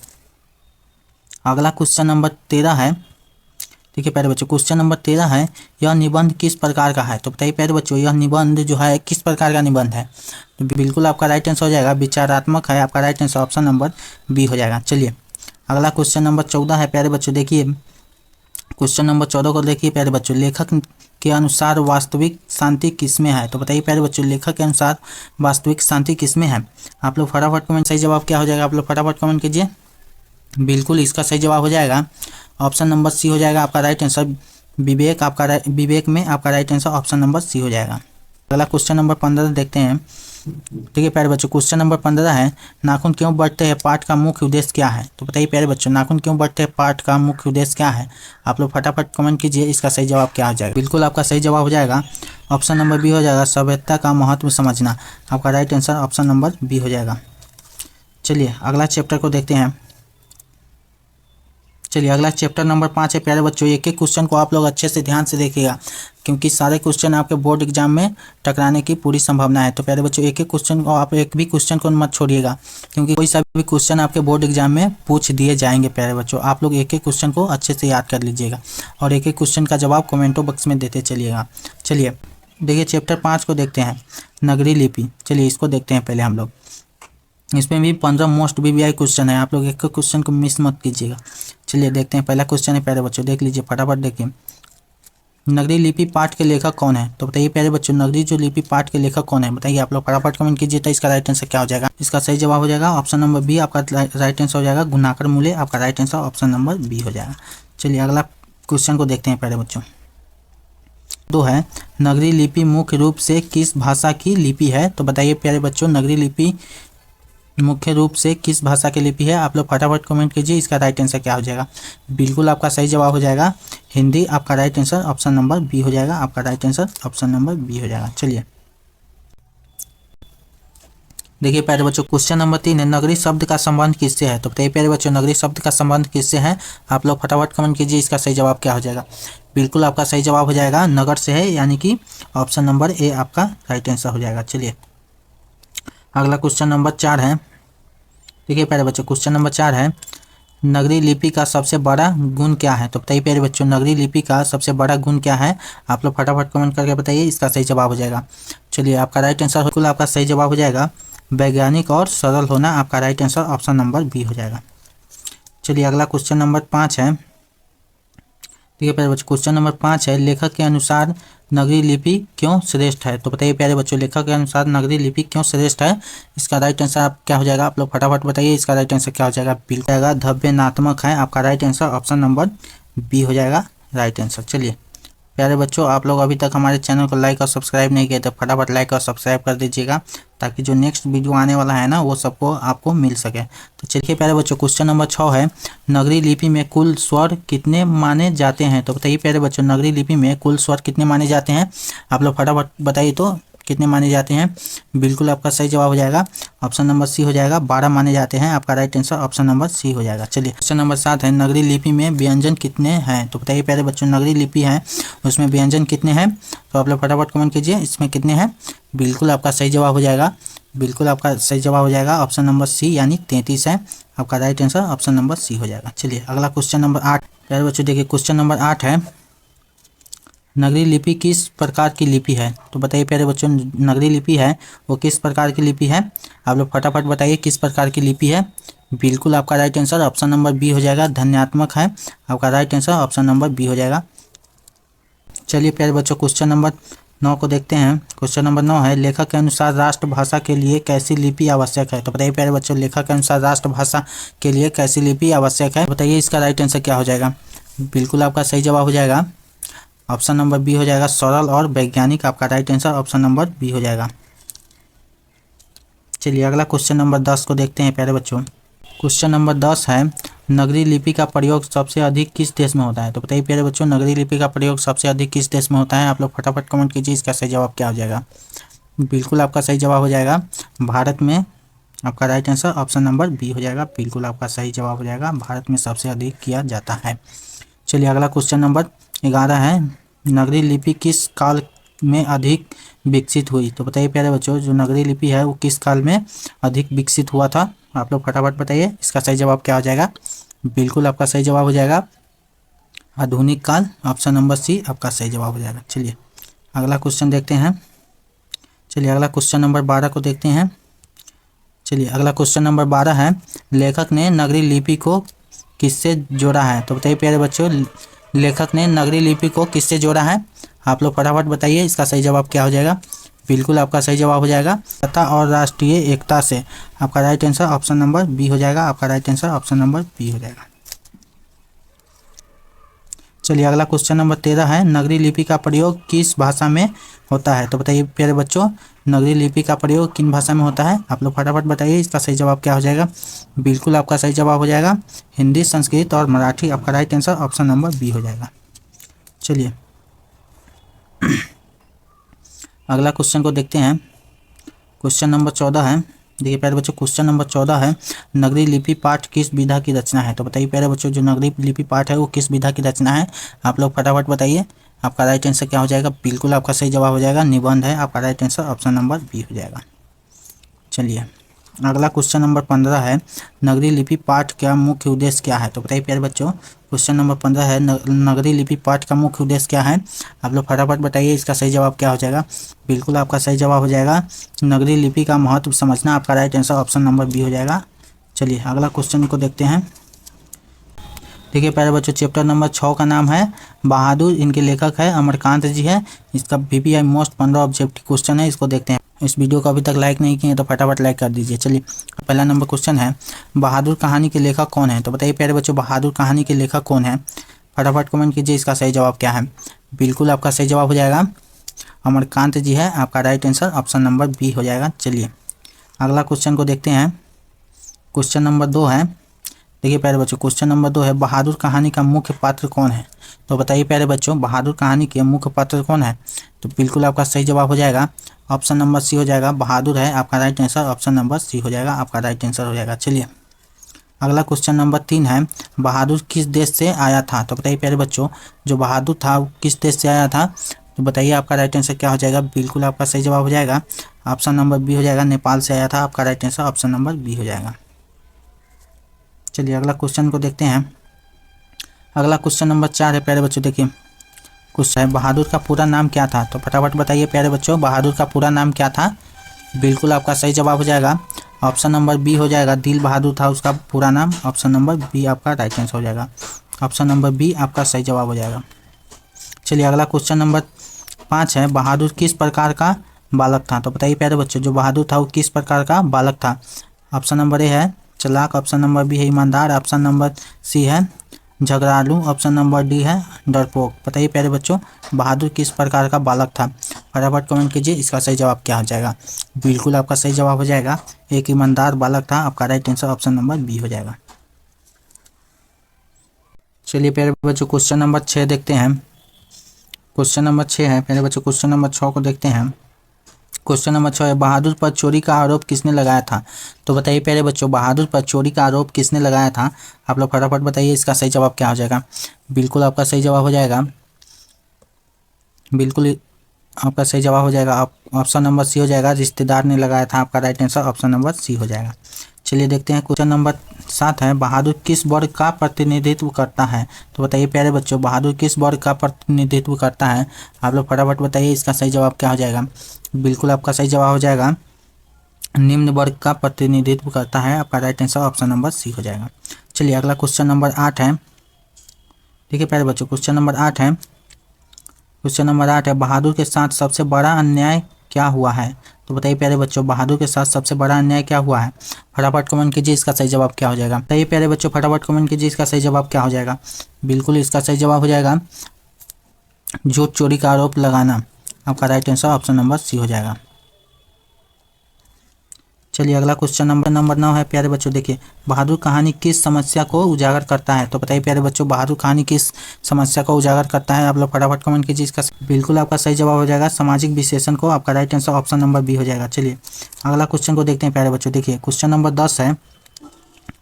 अगला क्वेश्चन नंबर 13 है। देखिए प्यारे बच्चों, क्वेश्चन नंबर 13 है, यह निबंध किस प्रकार का है? तो बताइए प्यारे बच्चों, यह निबंध जो है किस प्रकार का निबंध है? तो बिल्कुल आपका राइट आंसर हो जाएगा विचारात्मक है। आपका right answer option number B हो जाएगा। चलिए अगला क्वेश्चन नंबर 14 है प्यारे बच्चों। देखिए क्वेश्चन नंबर 14 को देखिए प्यारे बच्चों, लेखक के अनुसार वास्तविक शांति किसमें है? तो बताइए प्यारे बच्चों, लेखक के अनुसार वास्तविक शांति किसमें है? आप लोग फटाफट कमेंट, सही जवाब क्या हो जाएगा? आप लोग फटाफट कमेंट कीजिए। बिल्कुल इसका सही जवाब हो जाएगा ऑप्शन नंबर सी हो जाएगा। आपका राइट आंसर विवेक, आपका विवेक में आपका right answer option number C हो जाएगा। अगला क्वेश्चन नंबर 15 देखते हैं। देखिए प्यारे बच्चों, क्वेश्चन नंबर 15 है, नाखून क्यों बढ़ते हैं, पाठ का मुख्य उद्देश्य क्या है? तो बताइए प्यारे बच्चों, नाखून क्यों बढ़ते हैं, पाठ का मुख्य उद्देश्य क्या है? आप लोग फटाफट कमेंट कीजिए, इसका सही जवाब क्या हो जाएगा। बिल्कुल आपका सही जवाब हो जाएगा ऑप्शन नंबर बी हो जाएगा, सभ्यता का महत्व समझना। आपका right answer option number B हो जाएगा। चलिए अगला चैप्टर को देखते हैं। चलिए अगला चैप्टर नंबर 5 है प्यारे बच्चों। एक एक क्वेश्चन को आप लोग अच्छे से ध्यान से देखिएगा, क्योंकि सारे क्वेश्चन आपके बोर्ड एग्जाम में टकराने की पूरी संभावना है। तो प्यारे बच्चों एक एक क्वेश्चन को, आप एक भी क्वेश्चन को मत छोड़िएगा, क्योंकि कोई सा भी क्वेश्चन आपके बोर्ड एग्जाम में पूछ दिए जाएंगे। प्यारे बच्चों आप लोग एक एक क्वेश्चन को अच्छे से याद कर लीजिएगा और एक एक क्वेश्चन का जवाब कमेंटों बॉक्स में देते चलिएगा। चलिए देखिए चैप्टर 5 को देखते हैं, नगरीय लिपि। चलिए इसको देखते हैं पहले हम लोग। इसमें भी 15 मोस्ट वीवीआई क्वेश्चन है, आप लोग एक क्वेश्चन को मिस मत कीजिएगा। चलिए देखते हैं, पहला क्वेश्चन है प्यारे बच्चों, देख लीजिए फटाफट देखिए। नगरीय लिपि पाठ के लेखक कौन है? तो बताइए प्यारे बच्चों, नगरीय जो लिपि पाठ के लेखक कौन है बताइए। आप लोग फटाफट कमेंट कीजिए, तो इसका राइट आंसर क्या हो जाएगा। इसका सही जवाब हो जाएगा ऑप्शन नंबर बी। आपका राइट आंसर हो जाएगा गुणाकर मूल्य। आपका right answer option number B हो जाएगा। चलिए अगला क्वेश्चन को देखते हैं प्यारे बच्चों। दो है, नगरीय लिपि मुख्य रूप से किस भाषा की लिपि है? तो बताइए प्यारे बच्चों, नगरीय लिपि मुख्य रूप से किस भाषा की लिपि है? आप लोग फटाफट कमेंट कीजिए, इसका राइट आंसर क्या हो जाएगा। बिल्कुल आपका सही जवाब हो जाएगा हिंदी। आपका right answer option number B हो जाएगा। आपका right answer option number B हो जाएगा। चलिए देखिए प्यारे बच्चों, क्वेश्चन नंबर 3 है, नगरीय शब्द का संबंध किससे है? तो बताइए प्यारे बच्चों, नगरीय शब्द का संबंध किससे है? आप लोग फटाफट कमेंट कीजिए, इसका सही जवाब क्या हो जाएगा। बिल्कुल आपका सही जवाब हो जाएगा नगर से है, यानी कि ऑप्शन नंबर ए आपका राइट आंसर हो जाएगा। चलिए अगला क्वेश्चन नंबर 4 है। देखिए प्यारे बच्चों, क्वेश्चन नंबर 4 है, नगरीय लिपि का सबसे बड़ा गुण क्या है? तो बताइए प्यारे बच्चों, नगरीय लिपि का सबसे बड़ा गुण क्या है? आप लोग फटाफट कमेंट करके बताइए, इसका सही जवाब हो जाएगा। चलिए आपका राइट आंसर बिल्कुल आपका सही जवाब हो जाएगा वैज्ञानिक और सरल होना। आपका right answer option number B हो जाएगा। चलिए अगला क्वेश्चन नंबर 5 है। ठीक है प्यारे बच्चों, क्वेश्चन नंबर 5 है, लेखक के अनुसार नगरीय लिपि क्यों श्रेष्ठ है? तो बताइए प्यारे बच्चों, लेखक के अनुसार नगरीय लिपि क्यों श्रेष्ठ है? इसका राइट आंसर आप क्या हो जाएगा। आप लोग फटाफट बताइए, इसका राइट आंसर क्या हो जाएगा। बिल्कुल जाएगा धव्यनात्मक है। आपका right answer option number B हो जाएगा राइट आंसर। चलिए प्यारे बच्चों, आप लोग अभी तक हमारे चैनल को लाइक और सब्सक्राइब नहीं किए तो फटाफट लाइक और सब्सक्राइब कर दीजिएगा, ताकि जो नेक्स्ट वीडियो आने वाला है ना वो सबको आपको मिल सके। तो चलिए प्यारे बच्चों, क्वेश्चन नंबर 6 है, नगरीय लिपि में कुल स्वर कितने माने जाते हैं? तो बताइए प्यारे बच्चों, नगरीय लिपि में कुल स्वर कितने माने जाते हैं? आप लोग फटाफट बताइए तो कितने माने जाते हैं। बिल्कुल आपका सही जवाब हो जाएगा ऑप्शन नंबर सी हो जाएगा, 12 माने जाते हैं। आपका right answer option number C हो जाएगा। चलिए क्वेश्चन नंबर 7 है, नगरीय लिपि में व्यंजन कितने हैं? तो बताइए प्यारे बच्चों, नगरीय लिपि है उसमें व्यंजन कितने हैं? तो आप लोग फटाफट कमेंट कीजिए, इसमें कितने हैं। बिल्कुल आपका सही जवाब हो जाएगा, बिल्कुल आपका सही जवाब हो जाएगा ऑप्शन नंबर सी, यानी 33 है। आपका right answer option number C हो जाएगा। चलिए अगला क्वेश्चन नंबर 8 प्यारे बच्चों, देखिए क्वेश्चन नंबर 8 है, नगरीय लिपि किस प्रकार की लिपि है? तो बताइए प्यारे बच्चों, नगरीय लिपि है वो किस प्रकार की लिपि है? आप लोग फटाफट बताइए किस प्रकार की लिपि है। बिल्कुल आपका right answer option number B हो जाएगा, धन्यात्मक है। आपका right answer option number B हो जाएगा। चलिए प्यारे बच्चों, क्वेश्चन नंबर 9 को देखते हैं। क्वेश्चन नंबर 9 है, लेखक के अनुसार राष्ट्रभाषा के लिए कैसी लिपि आवश्यक है? तो बताइए प्यारे बच्चों, लेखक के अनुसार राष्ट्रभाषा के लिए कैसी लिपि आवश्यक है? बताइए इसका राइट आंसर क्या हो जाएगा। बिल्कुल आपका सही जवाब हो जाएगा ऑप्शन नंबर बी हो जाएगा, सरल और वैज्ञानिक। आपका right answer option number B हो जाएगा। चलिए अगला क्वेश्चन नंबर 10 को देखते हैं प्यारे बच्चों। क्वेश्चन नंबर 10 है, नगरीय लिपि का प्रयोग सबसे अधिक किस देश में होता है? तो बताइए प्यारे बच्चों, नगरीय लिपि का प्रयोग सबसे अधिक किस देश में होता है? आप लोग फटाफट कमेंट कीजिए, इसका सही जवाब क्या हो जाएगा। बिल्कुल आपका सही जवाब हो जाएगा भारत में। आपका right answer option number B हो जाएगा, बिल्कुल आपका सही जवाब हो जाएगा। भारत में सबसे अधिक किया जाता है। चलिए अगला क्वेश्चन नंबर 11 है, नगरी लिपि किस काल में अधिक विकसित हुई? तो बताइए प्यारे बच्चों, जो नगरी लिपि है वो किस काल में अधिक विकसित हुआ था? आप लोग फटाफट बताइए, इसका सही जवाब क्या हो जाएगा? बिल्कुल आपका सही जवाब हो जाएगा आधुनिक काल, ऑप्शन नंबर सी आपका सही जवाब हो जाएगा। चलिए अगला क्वेश्चन देखते हैं। चलिए अगला क्वेश्चन नंबर 12 को देखते हैं। चलिए अगला क्वेश्चन नंबर 12 है, लेखक ने नगरी लिपि को किससे जोड़ा है? तो बताइए प्यारे बच्चों, लेखक ने नगरी लिपि को किससे जोड़ा है? आप लोग फटाफट बताइए, इसका सही जवाब क्या हो जाएगा? बिल्कुल आपका सही जवाब हो जाएगा सत्ता और राष्ट्रीय एकता से। आपका right answer option number B हो जाएगा। आपका right answer option number B हो जाएगा। चलिए अगला क्वेश्चन नंबर 13 है, नगरी लिपि का प्रयोग किस भाषा में होता है? तो बताइए प्यारे बच्चों, नगरी लिपि का प्रयोग किन भाषा में होता है? आप लोग फटाफट बताइए, इसका सही जवाब क्या हो जाएगा? बिल्कुल आपका सही जवाब हो जाएगा हिंदी, संस्कृत और मराठी। आपका right answer option number B हो जाएगा। चलिए अगला क्वेश्चन को देखते हैं। क्वेश्चन नंबर 14 है, देखिए प्यारे बच्चों, क्वेश्चन नंबर 14 है, नगरी लिपि पाठ किस विधा की रचना है? तो बताइए प्यारे बच्चों, जो नगरी लिपि पाठ है वो किस विधा की रचना है? आप लोग फटाफट बताइए, आपका राइट आंसर क्या हो जाएगा? बिल्कुल आपका सही जवाब हो जाएगा निबंध है। आपका right answer option number B हो जाएगा। चलिए अगला क्वेश्चन नंबर 15 है, नगरी लिपि पाठ का मुख्य उद्देश्य क्या है? तो बताइए प्यारे बच्चों, क्वेश्चन नंबर 15 है, नगरी लिपि पाठ का मुख्य उद्देश्य क्या है? आप लोग फटाफट बताइए, इसका सही जवाब क्या हो जाएगा? बिल्कुल आपका सही जवाब हो जाएगा नगरी लिपि का महत्व समझना। आपका right answer option number B हो जाएगा। चलिए अगला क्वेश्चन को देखते हैं। देखिए प्यारे बच्चों, चैप्टर नंबर 6 का नाम है बहादुर, इनके लेखक है अमरकांत जी है। इसका VPI मोस्ट 15 ऑब्जेक्टिव क्वेश्चन है, इसको देखते हैं। इस वीडियो को अभी तक लाइक नहीं किए तो फटाफट लाइक कर दीजिए। चलिए पहला नंबर क्वेश्चन है, बहादुर कहानी के लेखक कौन है? तो बताइए प्यारे बच्चों, बहादुर कहानी के लेखक कौन है? फटाफट कमेंट कीजिए, इसका सही जवाब क्या है? बिल्कुल आपका सही जवाब हो जाएगा अमरकांत जी है। आपका right answer option number B हो जाएगा। चलिए अगला क्वेश्चन को देखते हैं। क्वेश्चन नंबर 2 है, देखिए प्यारे बच्चों, क्वेश्चन नंबर 2 है, बहादुर कहानी का मुख्य पात्र कौन है? तो बताइए प्यारे बच्चों, बहादुर कहानी के मुख्य पात्र कौन है? तो बिल्कुल आपका सही जवाब हो जाएगा ऑप्शन नंबर सी हो जाएगा, बहादुर है। आपका right answer option number C हो जाएगा। आपका राइट आंसर हो जाएगा। चलिए अगला क्वेश्चन नंबर 3 है, बहादुर किस देश से आया था? तो बताइए प्यारे बच्चों, जो बहादुर था वो किस देश से आया था? तो बताइए आपका राइट आंसर क्या हो जाएगा? बिल्कुल आपका सही जवाब हो जाएगा ऑप्शन नंबर बी हो जाएगा, नेपाल से आया था। आपका right answer option number B हो जाएगा। चलिए अगला क्वेश्चन को देखते हैं। अगला क्वेश्चन नंबर 4 है प्यारे बच्चों, देखिए क्वेश्चन है, बहादुर का पूरा नाम क्या था? तो फटाफट बताइए प्यारे बच्चों, बहादुर का पूरा नाम क्या था? बिल्कुल आपका सही जवाब हो जाएगा ऑप्शन नंबर बी हो जाएगा, दिल बहादुर था उसका पूरा नाम। ऑप्शन नंबर बी आपका राइट आंसर हो जाएगा। ऑप्शन नंबर बी आपका सही जवाब हो जाएगा। चलिए अगला क्वेश्चन नंबर 5 है, बहादुर किस प्रकार का बालक था? तो बताइए प्यारे बच्चों, जो बहादुर था वो किस प्रकार का बालक था? ऑप्शन नंबर ए है चालाक, ऑप्शन नंबर बी है ईमानदार, ऑप्शन नंबर सी है झगड़ालू, ऑप्शन नंबर डी है डरपोक। बताइए प्यारे बच्चों, बहादुर किस प्रकार का बालक था? फटाफट कमेंट कीजिए, इसका सही जवाब क्या हो जाएगा? बिल्कुल आपका सही जवाब हो जाएगा एक ईमानदार बालक था। आपका right answer option number B हो जाएगा। चलिए प्यारे बच्चों, क्वेश्चन नंबर 6 देखते हैं। क्वेश्चन नंबर 6 है प्यारे बच्चों, क्वेश्चन नंबर 6 को देखते हैं। क्वेश्चन नंबर 6 है, बहादुर पर चोरी का आरोप किसने लगाया था? तो बताइए प्यारे बच्चों, बहादुर पर चोरी का आरोप किसने लगाया था? आप लोग फटाफट बताइए, इसका सही जवाब क्या हो जाएगा? बिल्कुल आपका सही जवाब हो जाएगा, बिल्कुल आपका सही जवाब हो जाएगा ऑप्शन नंबर सी हो जाएगा, रिश्तेदार ने लगाया था। आपका right answer option number C हो जाएगा। चलिए देखते हैं क्वेश्चन नंबर 7 है, बहादुर किस वर्ग का प्रतिनिधित्व करता है? तो बताइए प्यारे बच्चों, बहादुर किस वर्ग का प्रतिनिधित्व करता है? आप लोग फटाफट बताइए, इसका सही जवाब क्या हो जाएगा? बिल्कुल आपका सही जवाब हो जाएगा निम्न वर्ग का प्रतिनिधित्व करता है। आपका right answer option number C हो जाएगा। चलिए अगला क्वेश्चन नंबर 8 है, ठीक है प्यारे बच्चों, क्वेश्चन नंबर 8 है। क्वेश्चन नंबर 8 है, बहादुर के साथ सबसे बड़ा अन्याय क्या हुआ है? तो बताइए प्यारे बच्चों, बहादुर के साथ सबसे बड़ा अन्याय क्या हुआ है? फटाफट कमेंट कीजिए, इसका सही जवाब क्या हो जाएगा? बताइए प्यारे बच्चों, फटाफट कमेंट कीजिए, इसका सही जवाब क्या हो जाएगा? बिल्कुल इसका सही जवाब हो जाएगा झूठ चोरी का आरोप लगाना। आपका right answer option number C हो जाएगा। चलिए अगला क्वेश्चन नंबर 9 है प्यारे बच्चों। देखिए, बहादुर कहानी किस समस्या को उजागर करता है? तो बताइए प्यारे बच्चों, बहादुर कहानी किस समस्या को उजागर करता है? आप लोग फटाफट कमेंट कीजिए। इसका बिल्कुल आपका सही जवाब हो जाएगा सामाजिक विश्लेषण को। आपका right answer option number B हो जाएगा। चलिए अगला क्वेश्चन को देखते हैं प्यारे बच्चों। देखिए क्वेश्चन नंबर 10 है।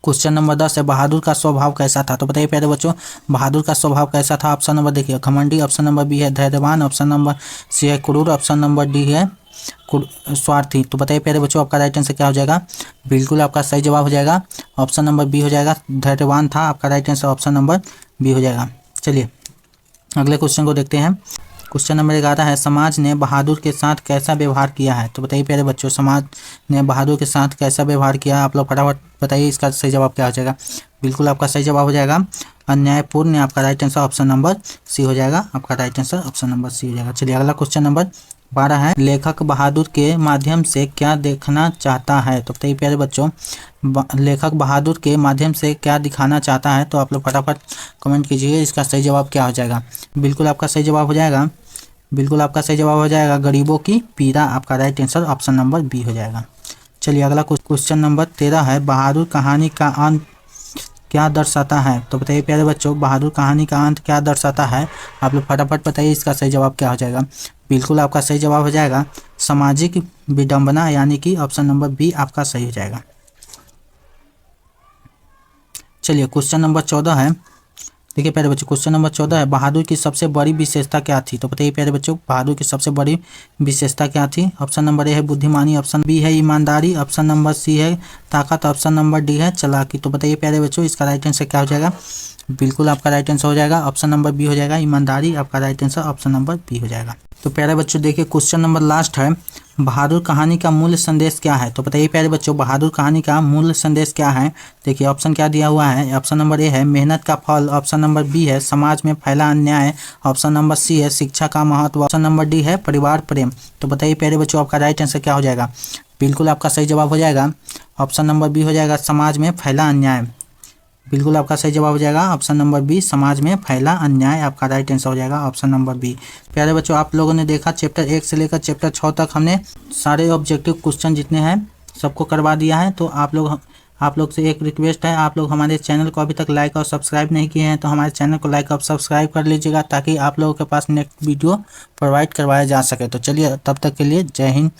क्वेश्चन नंबर 10 है, बहादुर का स्वभाव कैसा था? तो बताइए प्यारे बच्चों, बहादुर का स्वभाव कैसा था? ऑप्शन नंबर देखिए, घमंडी, ऑप्शन नंबर बी है धैर्यवान, ऑप्शन नंबर सी है क्रूर, ऑप्शन नंबर डी है स्वार्थी। तो बताइए प्यारे बच्चों, आपका राइट आंसर क्या हो जाएगा? बिल्कुल आपका सही जवाब हो जाएगा ऑप्शन नंबर बी हो जाएगा, धैर्यवान था। आपका right answer option number B हो जाएगा। चलिए अगले क्वेश्चन को देखते हैं। क्वेश्चन नंबर 11 है, समाज ने बहादुर के साथ कैसा व्यवहार किया है? तो बताइए प्यारे बच्चों, समाज ने बहादुर के साथ कैसा व्यवहार किया? आप लोग फटाफट बताइए, इसका सही जवाब क्या हो जाएगा? बिल्कुल आपका सही जवाब हो जाएगा अन्यायपूर्ण। आपका right answer option number C हो जाएगा। आपका right answer option number C हो जाएगा। चलिए अगला क्वेश्चन नंबर 12 है, लेखक बहादुर के माध्यम से क्या देखना चाहता है? तो बताइए प्यारे बच्चों, लेखक बहादुर के माध्यम से क्या दिखाना चाहता है? तो आप लोग फटाफट कमेंट कीजिए, इसका सही जवाब क्या हो जाएगा? बिल्कुल आपका सही जवाब हो जाएगा, बिल्कुल आपका सही जवाब हो जाएगा गरीबों की पीड़ा। आपका right answer option number B हो जाएगा। चलिए अगला क्वेश्चन नंबर 13 है, बहादुर कहानी का अंत क्या दर्शाता है? तो बताइए प्यारे बच्चों, बहादुर कहानी का अंत क्या दर्शाता है? आप लोग फटाफट बताइए, इसका सही जवाब क्या हो जाएगा? बिल्कुल आपका सही जवाब हो जाएगा सामाजिक विडंबना, यानी कि ऑप्शन नंबर बी आपका सही हो जाएगा। चलिए क्वेश्चन नंबर 14 है। देखिए प्यारे बच्चों, क्वेश्चन नंबर 14 है, बहादुर की सबसे बड़ी विशेषता क्या थी? तो बताइए प्यारे बच्चों, बहादुर की सबसे बड़ी विशेषता क्या थी? ऑप्शन नंबर ए है बुद्धिमानी, ऑप्शन बी है ईमानदारी, ऑप्शन नंबर सी है ताकत, ऑप्शन नंबर डी है चालाकी। तो बताइए प्यारे बच्चों, इसका राइट आंसर क्या हो जाएगा? बिल्कुल आपका राइट आंसर हो जाएगा ऑप्शन नंबर बी हो जाएगा ईमानदारी। आपका right answer option number B हो जाएगा। तो प्यारे बच्चों देखिए, क्वेश्चन नंबर लास्ट है, बहादुर कहानी का मूल संदेश क्या है? तो बताइए प्यारे बच्चों, बहादुर कहानी का मूल संदेश क्या है? देखिए ऑप्शन क्या दिया हुआ है। ऑप्शन नंबर ए है मेहनत का फल, ऑप्शन नंबर बी है समाज में फैला अन्याय, ऑप्शन नंबर सी है शिक्षा का महत्व, ऑप्शन नंबर डी है परिवार प्रेम। तो बताइए प्यारे बच्चों, आपका राइट आंसर क्या हो जाएगा? बिल्कुल आपका सही जवाब हो जाएगा ऑप्शन नंबर बी हो जाएगा समाज में फैला अन्याय। बिल्कुल आपका सही जवाब हो जाएगा ऑप्शन नंबर बी, समाज में फैला अन्याय। आपका राइट आंसर हो जाएगा ऑप्शन नंबर बी। प्यारे बच्चों, आप लोगों ने देखा चैप्टर 1 से लेकर चैप्टर 6 तक हमने सारे ऑब्जेक्टिव क्वेश्चन जितने हैं सबको करवा दिया है। तो आप लोग से एक रिक्वेस्ट है, आप लोग हमारे चैनल को अभी तक लाइक और सब्सक्राइब नहीं किए हैं तो हमारे चैनल को लाइक और सब्सक्राइब कर लीजिएगा, ताकि आप लोगों के पास नेक्स्ट वीडियो प्रोवाइड करवाया जा सके। तो चलिए तब तक के लिए जय हिंद।